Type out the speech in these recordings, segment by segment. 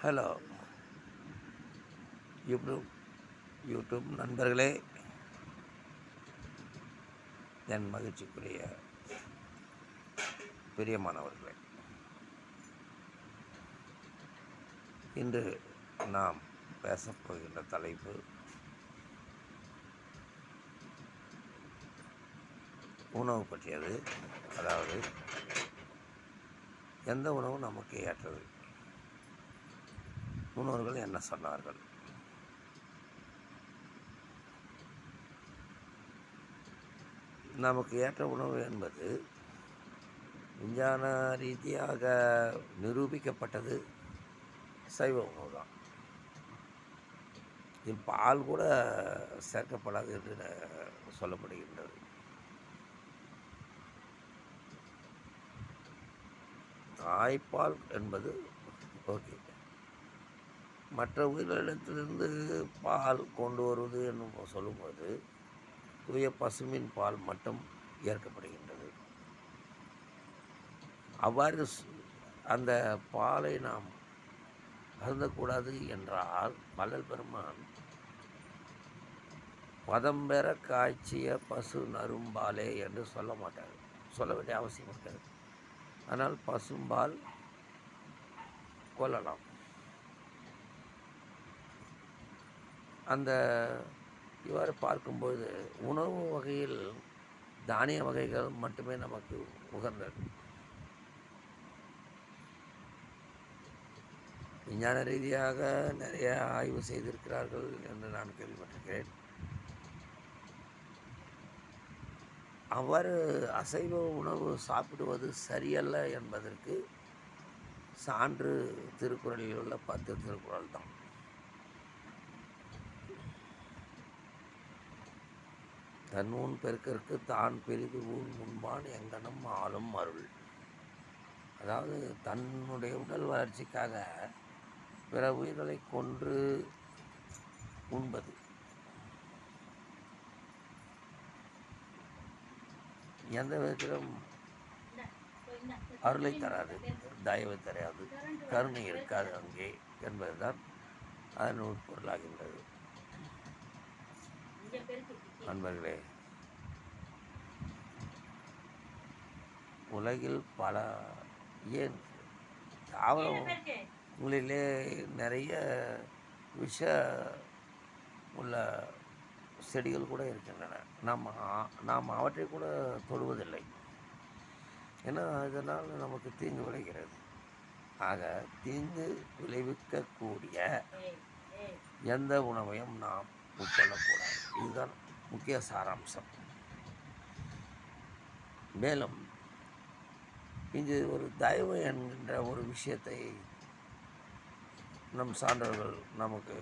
Hello YouTube YouTube நண்பர்களே, என் மகிழ்ச்சிக்குரிய பிரியமானவர்களே, இன்று நாம் பேசப்போகின்ற தலைப்பு உணவு பற்றியது. அதாவது எந்த உணவு நமக்கு ஏற்றது, முன்னோர்கள் என்ன சொன்னார்கள். நமக்கு ஏற்ற உணவு என்பது விஞ்ஞான ரீதியாக நிரூபிக்கப்பட்டது சைவ உணவு தான். இதில் பால் கூட சேர்க்கப்படாது என்று சொல்லப்படுகின்றது. தாய்ப்பால் என்பது ஓகே. மற்ற உயிரினத்திலிருந்து பால் கொண்டு வருவது என்னும் சொல்லும்போது தூய பசுமின் பால் மட்டும் ஏற்கப்படுகின்றது. அவ்வாறு அந்த பாலை நாம் அருந்தக்கூடாது என்றால் வள்ளல் பெருமான் பதம் பெற காய்ச்சிய பசு நரும்பாலே என்று சொல்ல மாட்டார், சொல்ல வேண்டிய அவசியம் இருக்காது. ஆனால் பசும்பால் கொள்ளலாம். அந்த இவ்வாறு பார்க்கும்போது உணவு வகையில் தானிய வகைகள் மட்டுமே நமக்கு உகந்தது. விஞ்ஞான ரீதியாக நிறைய ஆய்வு செய்திருக்கிறார்கள் என்று நான் கேள்விப்பட்டிருக்கிறேன். அவ்வாறு அசைவ உணவு சாப்பிடுவது சரியல்ல என்பதற்கு சான்று திருக்குறளில் உள்ள 10 திருக்குறள் தான். தன் ஊன் பெருக்கற்கு தான் பெரிது ஊன் முன்பான் எங்கனம் ஆளும் அருள். அதாவது தன்னுடைய உடல் வளர்ச்சிக்காக பிற உயிர்களை கொன்று உண்பது எந்த விதத்திலும் அருளை தராது, தயவை தராது, கருணை இருக்காது அங்கே என்பதுதான் அதன் உட்பொருளாகின்றது. நண்பர்களே, உலகில் பல ஏன் தாவரங்களிலே நிறைய விஷ உள்ள செடிகள் கூட இருக்கின்றன. நாம் அவற்றை கூட தொடுவதில்லை. ஏன்னா இதனால் நமக்கு தீங்கு விளைகிறது. ஆக தீங்கு விளைவிக்கக்கூடிய எந்த உணவையும் நாம் உட்கொள்ளக்கூடாது. இதுதான் முக்கிய சாராம்சம். மேலும் இங்கு ஒரு தயவு என்கின்ற ஒரு விஷயத்தை நம் சான்றோர்கள் நமக்கு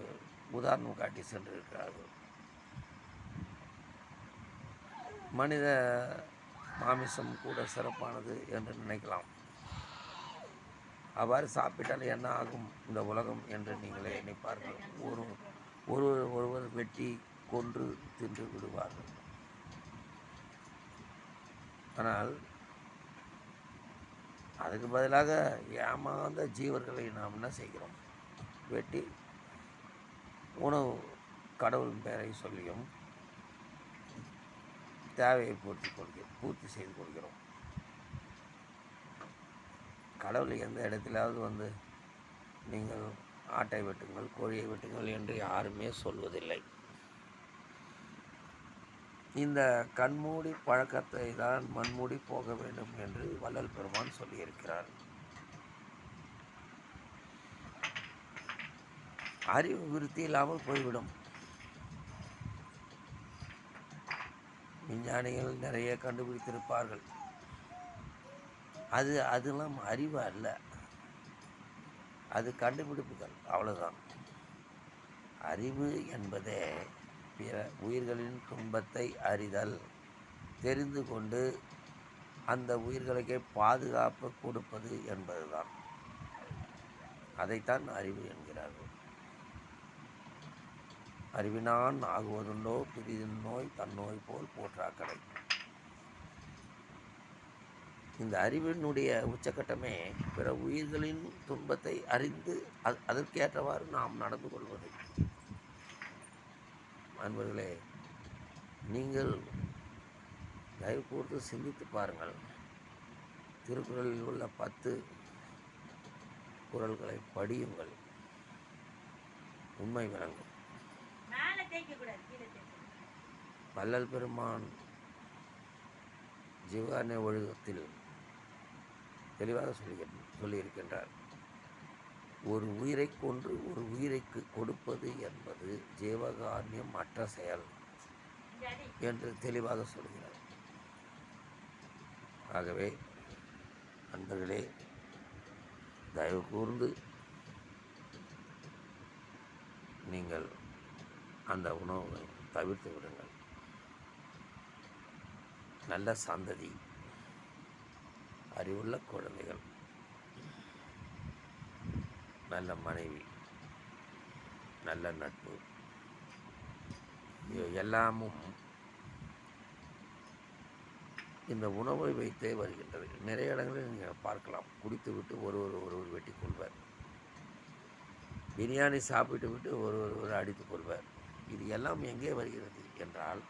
உதாரணம் காட்டி சென்றிருக்கிறார்கள். மனித மாமிசம் கூட சிறப்பானது என்று நினைக்கலாம். அவ்வாறு சாப்பிட்டால் என்ன ஆகும் இந்த உலகம் என்று நீங்களே நினைப்பார்கள். ஒருவர் வெட்டி கொன்று தின்று விடுவார்கள். ஆனால் அதுக்கு பதிலாக ஏமாந்த ஜீவர்களை நாம் என்ன செய்கிறோம்? வெட்டி உணவு கடவுளின் பெயரை சொல்லியும் தேவையை பூர்த்தி செய்து கொள்கிறோம். கடவுளை எந்த இடத்திலாவது வந்து நீங்கள் ஆட்டை வெட்டுங்கள், கோழியை வெட்டுங்கள் என்று யாருமே சொல்வதில்லை. இந்த கண்மூடி பழக்கத்தை தான் மண்மூடி போக வேண்டும் என்று வள்ளல் பெருமான் சொல்லியிருக்கிறார். அறிவு விருத்தி இல்லாமல் போய்விடும். விஞ்ஞானிகள் நிறைய கண்டுபிடித்திருப்பார்கள். அதெல்லாம் அறிவு அல்ல, அது கண்டுபிடிப்புகள், அவ்வளவுதான். அறிவு என்பதே பிற உயிர்களின் துன்பத்தை அறிதல், தெரிந்து கொண்டு அந்த உயிர்களுக்கே பாதுகாப்பு கொடுப்பது என்பதுதான். அதைத்தான் அறிவு என்கிறார்கள். அறிவினான் ஆகுவதுண்டோ பிரிதின் நோய் தன்னோய் போல் போற்றாக்கடை. இந்த அறிவினுடைய உச்சக்கட்டமே பிற உயிர்களின் துன்பத்தை அறிந்து அதற்கேற்றவாறு நாம் நடந்து கொள்வது. அன்பர்களே, நீங்கள் தயவு கூர்ந்து சிந்தித்து பாருங்கள். திருக்குறளில் உள்ள 10 குறள்களை படியுங்கள், உண்மை விளங்கும். வள்ளல் பெருமான் ஜீவகாருண்ய ஒழுக்கத்தில் தெளிவாக சொல்லியிருக்கின்றார். ஒரு உயிரை கொன்று ஒரு உயிரைக்கு கொடுப்பது என்பது ஜீவகாருண்யம் அற்ற செயல் என்று தெளிவாக சொல்கிறார். ஆகவே அன்பர்களே, தயவு கூர்ந்து நீங்கள் அந்த உணவை தவிர்த்து விடுங்கள். நல்ல சந்ததி, அறிவுள்ள குழந்தைகள், நல்ல மனைவி, நல்ல நட்பு, எல்லாமும் இந்த உணவை வைத்தே வருகின்றது. நிறைய இடங்களில் நீங்கள் பார்க்கலாம், குடித்து விட்டு ஒருவர் வெட்டி கொள்வார். பிரியாணி சாப்பிட்டு விட்டு ஒருவர் அடித்து கொள்வார். இது எல்லாம் எங்கே வருகிறது என்றால்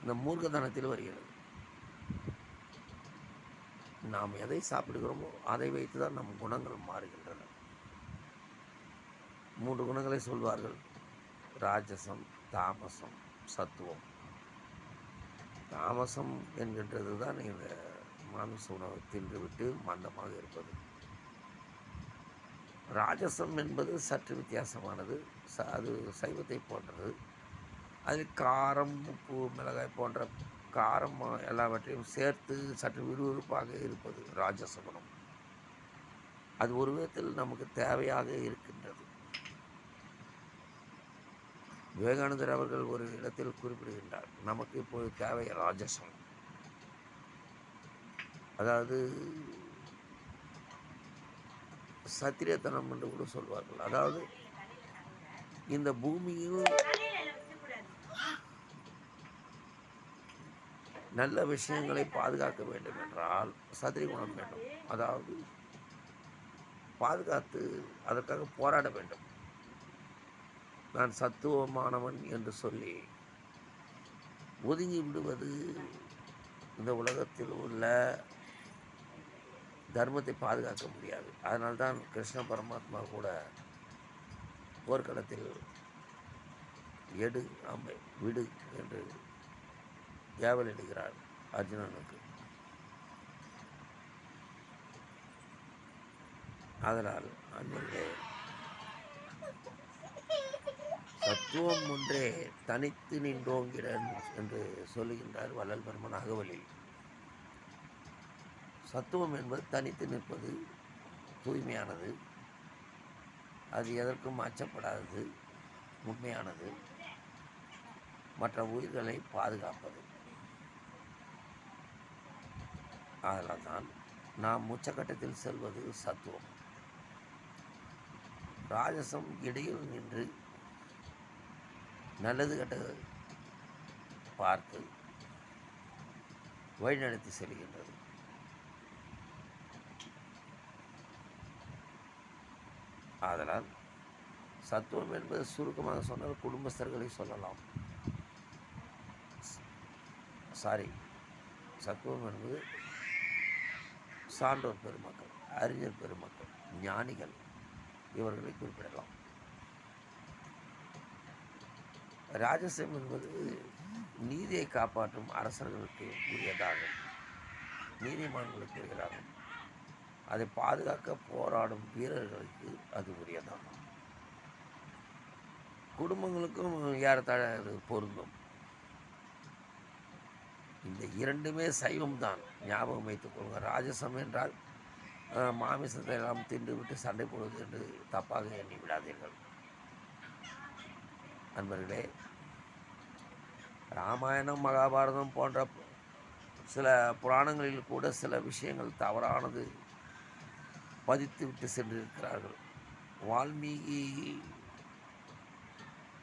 இந்த மூர்க்கத்தனத்தில் வருகிறது. நாம் எதை சாப்பிடுகிறோமோ அதை வைத்து தான் நம் குணங்கள் மாறுகின்றன. 3 குணங்களை சொல்வார்கள்: ராஜசம், தாமசம், சத்துவம். தாமசம் என்கின்றது தான் இந்த மாமிச உணவை தின்றுவிட்டு மந்தமாக இருப்பது. ராஜசம் என்பது சற்று வித்தியாசமானது. அது சைவத்தை போன்றது. அதில் காரம், உப்பு, மிளகாய் போன்ற காரம் எல்லாவற்றையும் சேர்த்து சற்று விறுவிறுப்பாக இருப்பது ராஜச குணம். அது ஒரு விதத்தில் நமக்கு தேவையாக இருக்கின்றது. விவேகானந்தர் அவர்கள் ஒரு இடத்தில் குறிப்பிடுகின்றார், நமக்கு இப்போது தேவை ராஜசம். அதாவது சத்திரியத்தனம் என்று கூட சொல்வார்கள். அதாவது இந்த பூமியில் நல்ல விஷயங்களை பாதுகாக்க வேண்டும் என்றால் சத்திரிய குணம் வேண்டும். அதாவது பாதுகாத்து அதற்காக போராட வேண்டும். நான் சத்துவமானவன் என்று சொல்லி ஒதுங்கி விடுவது இந்த உலகத்தில் உள்ள தர்மத்தை பாதுகாக்க முடியாது. அதனால்தான் கிருஷ்ண பரமாத்மா கூட போர்க்களத்தில் எடு அம்மை விடு என்று ஏவலிடுகிறார் அர்ஜுனனுக்கு. அதனால் அன்பர்களே, சத்துவம் ஒன்றே தனித்து நின்றோங்கிட என்று சொல்லுகின்றார் வள்ளல் பெருமான் அகவலில். சத்துவம் என்பது தனித்து நிற்பது, தூய்மையானது, அது எதற்கும் அச்சப்படாதது, உண்மையானது, மற்ற உயிர்களை பாதுகாப்பது. அதனால் தான் நாம் உச்சக்கட்டத்தில் செல்வது சத்துவம். ராஜசம் இடையில் நின்று நல்லது கெட்ட பார்த்து வழிநடத்தி செல்கின்றது. ஆதலால் சத்துவம் என்பது சுருக்கமாக சொன்னால் குடும்பஸ்தர்களை சொல்லலாம். சத்துவம் என்பது சான்றோர் பெருமக்கள், அறிஞர் பெருமக்கள், ஞானிகள், இவர்களை குறிப்பிடலாம். ராஜசம் என்பது நீதியை காப்பாற்றும் அரசர்களுக்கு உரியதாகும், நீதிமான்களுக்கு உரியதாகும். அதை பாதுகாக்க போராடும் வீரர்களுக்கு அது உரியதாகும். குடும்பங்களுக்கும் ஏறத்தாழ அது பொருந்தும். இந்த இரண்டுமே சைவம்தான், ஞாபகம் வைத்துக் கொள்ளுங்க. ராஜசம் என்றால் மாமிசத்தை எல்லாம் தின்று விட்டு சண்டை போடுவது என்று தப்பாக எண்ணி விடாதீர்கள். நண்பர்களே, ராமாயணம், மகாபாரதம் போன்ற சில புராணங்களில் கூட சில விஷயங்கள் தவறானது பதித்து விட்டு சென்றிருக்கிறார்கள். வால்மீகி,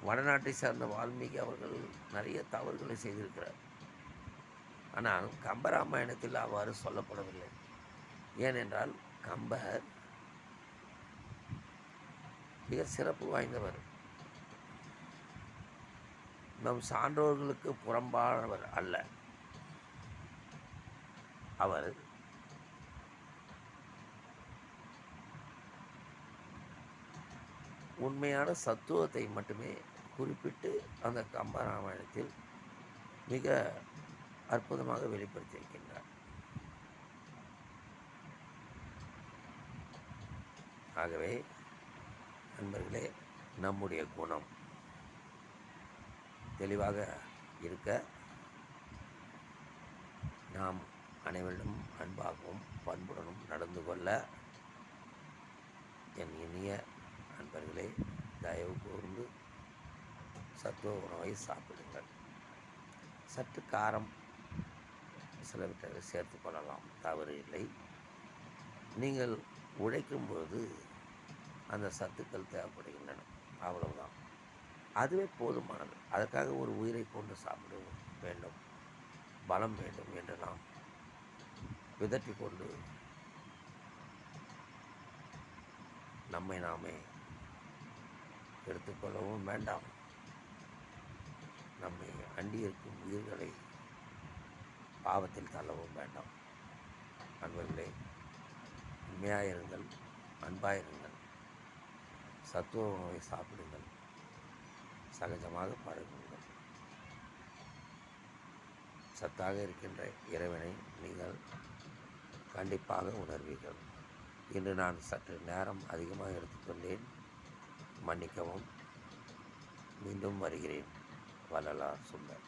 வடநாட்டை சார்ந்த வால்மீகி அவர்கள் நிறைய தவறுகளை செய்திருக்கிறார். ஆனால் கம்பராமாயணத்தில் அவ்வாறு சொல்லப்படவில்லை. ஏனென்றால் கம்பர் மிக சிறப்பு வாய்ந்தவர். நம் சான்றோர்களுக்கு புறம்பானவர் அல்ல. அவர் உண்மையான சத்துவத்தை மட்டுமே குறிப்பிட்டு அந்த கம்பராமாயணத்தில் மிக அற்புதமாக வெளிப்படுத்தியிருக்கின்றார். ஆகவே நண்பர்களே, நம்முடைய குணம் தெளிவாக இருக்க நாம் அனைவரிடம் அன்பாகவும் பண்புடனும் நடந்து கொள்ள என் இனிய நண்பர்களே, தயவு கூர்ந்து சத்துவ உணவை சாப்பிடுங்கள். சற்று காரம் சிலவற்றை சேர்த்து கொள்ளலாம், தவறு இல்லை. நீங்கள் உழைக்கும் பொழுது அந்த சத்துக்கள் தேவைப்படுகின்றன, அவ்வளவுதான். அதுவே போதுமானது. அதற்காக ஒரு உயிரை கொண்டு சாப்பிட வேண்டும், பலம் வேண்டும் என்று நாம் விதற்றி கொண்டு நம்மை நாமே எடுத்துக்கொள்ளவும் வேண்டாம். நம்மை அண்டியிருக்கும் உயிர்களை பாவத்தில் தள்ளவும் வேண்டாம். நண்பர்களே, உண்மையாயிருங்கள், அன்பாயிருங்கள், சத்துவ உணவை சாப்பிடுங்கள், சகஜமாக பழகுங்கள். சத்தாக இருக்கின்ற இறைவனை நீங்கள் கண்டிப்பாக உணர்வீர்கள். இன்று நான் சற்று நேரம் அதிகமாக எடுத்துக்கொண்டேன், மன்னிக்கவும். மீண்டும் வருகிறேன். வள்ளலார் சுந்தர்.